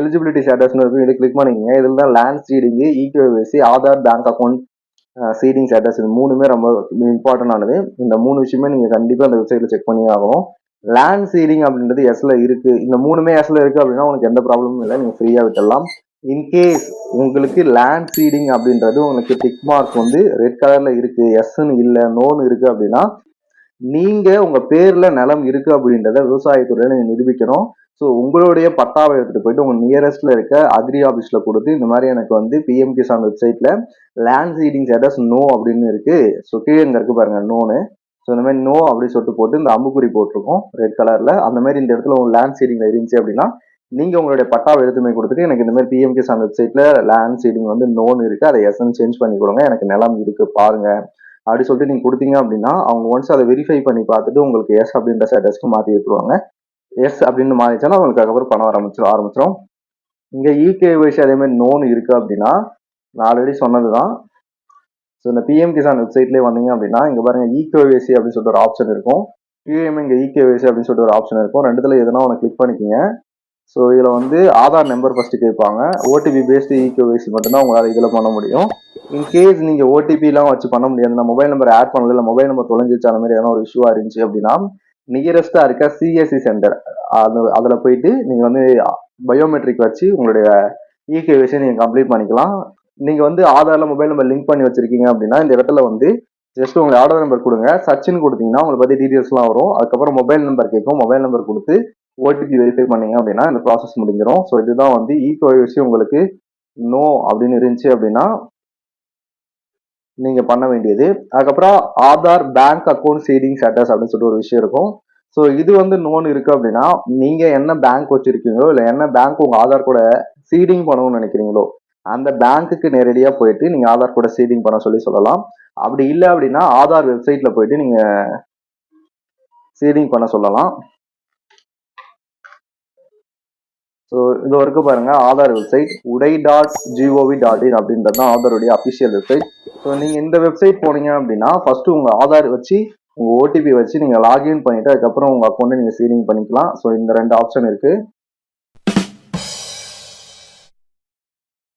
Eligibility ஸ்டேட்டஸ்னு இருக்கும், இதை click பண்ணிக்கோங்க. இதில் தான் land seeding, e KYC, Aadhaar, bank account seeding status, இது மூணுமே ரொம்ப இம்பார்ட்டன்ட் ஆனது. இந்த 3 விஷயமே நீங்கள் கண்டிப்பாக அந்த வெப்சைட்டில் செக் பண்ணி ஆகணும். லேண்ட் சீடிங் அப்படின்றது எஸ்ல இருக்கு, இந்த மூணுமே எஸ்ல இருக்கு அப்படின்னா உங்களுக்கு எந்த ப்ராப்ளமும் இல்லை, நீங்கள் ஃப்ரீயாக விட்டுடலாம். இன்கேஸ் உங்களுக்கு லேண்ட் சீடிங் அப்படின்றது உங்களுக்கு டிக் மார்க் வந்து ரெட் கலர்ல இருக்கு, எஸ்ன்னு இல்லை, நோன்னு இருக்கு அப்படின்னா நீங்க உங்க பேர்ல நிலம் இருக்கு அப்படின்றத விவசாயத்துறையில நீங்க நிரூபிக்கணும். ஸோ உங்களுடைய பட்டாவை எடுத்துட்டு போயிட்டு உங்க நியரஸ்ட்ல இருக்க அக்ரி ஆபீஸ்ல கொடுத்து இந்த மாதிரி எனக்கு வந்து பிஎம் கிசான் வெப்சைட்ல லேண்ட் சீடிங் ஸ்டேட்டஸ் நோ அப்படின்னு இருக்கு, ஸோ கீழே இங்க இருக்கு பாருங்க நோன்னு, ஸோ இந்த மாதிரி நோ அப்படின்னு சொல்லிட்டு போட்டு இந்த அம்புக்குறி போட்டிருக்கோம் ரெட் கலர்ல, அந்த மாதிரி இந்த இடத்துல உங்க லேண்ட் சீடிங்ல இருந்துச்சு அப்படின்னா நீங்க உங்களுடைய பட்டாவை எடுத்துமே கொடுத்துட்டு எனக்கு இந்த மாதிரி பிஎம் கிசான் வெப்சைட்ல லேண்ட் சீடிங் வந்து நோன்னு இருக்கு, அதை எஸ்என் சேஞ்ச் பண்ணி கொடுங்க, எனக்கு நிலம் இருக்கு பாருங்க அப்படி சொல்லிட்டு நீங்க கொடுத்தீங்க அப்படின்னா அவங்க ஒன்ஸ் அதை வெரிஃபை பண்ணி பார்த்துட்டு உங்களுக்கு எஸ் அப்படின்ற ஸ்டேட்டஸ்க்கு மாற்றி விட்டுருவாங்க. எஸ் அப்படின்னு மாறிச்சுன்னா உங்களுக்கு அதுக்கப்புறம் பணம் ஆரம்பிச்சிடும். இங்க இகேஒய்சி அதே மாதிரி நோன் இருக்கு அப்படின்னா நான் ஆல்ரெடி சொன்னதுதான். ஸோ இந்த பிஎம் கிசான் வெப்சைட்லேயே வந்தீங்க அப்படின்னா இங்க பாருங்க இகேஒய்சி அப்படின்னு சொல்லிட்டு ஒரு ஆப்ஷன் இருக்கும், கீழே இங்க இகேஒய்சி அப்படின்னு சொல்லிட்டு ஒரு ஆப்ஷன் இருக்கும், ரெண்டுத்துல எதுனா ஒன்று கிளிக் பண்ணிக்கோங்க. ஸோ இதில் வந்து ஆதார் நம்பர் ஃபர்ஸ்ட் கேட்பாங்க, ஓடிபி பேஸ்டு இகேஒய்சி மட்டும்தான் உங்களால் இதில் பண்ண முடியும். இன்கேஸ் நீங்கள் ஓடிபிலாம் வச்சு பண்ண முடியாது, நான் மொபைல் நம்பர் ஆட் பண்ணல, இல்லை மொபைல் நம்பர் தொலைஞ்சிச்சு, அந்த மாதிரி எதனா ஒரு இஷ்யூவாக இருந்துச்சு அப்படின்னா நியரஸ்டாக இருக்க சிஎஸ்சி சென்டர் அதில் போயிட்டு நீங்கள் வந்து பயோமெட்ரிக் வச்சு உங்களுடைய இகேஒய்சி நீங்கள் கம்ப்ளீட் பண்ணிக்கலாம். நீங்கள் வந்து ஆதாரில் மொபைல் நம்பர் லிங்க் பண்ணி வச்சிருக்கீங்க அப்படின்னா இந்த இடத்துல வந்து ஜஸ்ட் உங்களுக்கு ஆதார் நம்பர் கொடுங்க, சர்ச்னு கொடுத்தீங்கன்னா உங்களை பற்றி டீட்டெயில்ஸ்லாம் வரும், அதுக்கப்புறம் மொபைல் நம்பர் கேட்கும், மொபைல் நம்பர் கொடுத்து ஓடிபி வெரிஃபை பண்ணீங்க அப்படின்னா இந்த ப்ராசஸ் முடிஞ்சிடும். ஸோ இதுதான் வந்து இகேஒய்சி உங்களுக்கு நோ அப்படின்னு இருந்துச்சு அப்படின்னா நீங்க பண்ண வேண்டியது. அதுக்கப்புறம் Aadhaar bank account seeding status அப்படின்னு சொல்லிட்டு ஒரு விஷயம் இருக்கும். ஸோ இது வந்து நோன் இருக்கு அப்படின்னா நீங்க என்ன பேங்க் வச்சிருக்கீங்களோ இல்லை என்ன பேங்க் உங்க ஆதார் கூட சீடிங் பண்ணணும்னு நினைக்கிறீங்களோ அந்த பேங்க்குக்கு நேரடியாக போயிட்டு நீங்க ஆதார் கூட சீடிங் பண்ண சொல்லலாம். அப்படி இல்லை அப்படின்னா ஆதார் வெப்சைட்ல போயிட்டு நீங்க சீடிங் பண்ண சொல்லலாம். ஸோ இது வரைக்கும் பாருங்க ஆதார் வெப்சைட் udai.gov.in அப்படின்றது தான் ஆதாருடைய அஃபிஷியல் வெப்சைட். ஸோ நீங்கள் இந்த வெப்சைட் போனீங்க அப்படின்னா ஃபர்ஸ்ட் உங்கள் ஆதார் வச்சு உங்கள் ஓடிபி வச்சு நீங்கள் லாகின் பண்ணிட்டு அதுக்கப்புறம் உங்கள் அக்கௌண்ட்டை நீங்கள் சீடிங் பண்ணிக்கலாம். ஸோ இந்த 2 ஆப்ஷன் இருக்கு.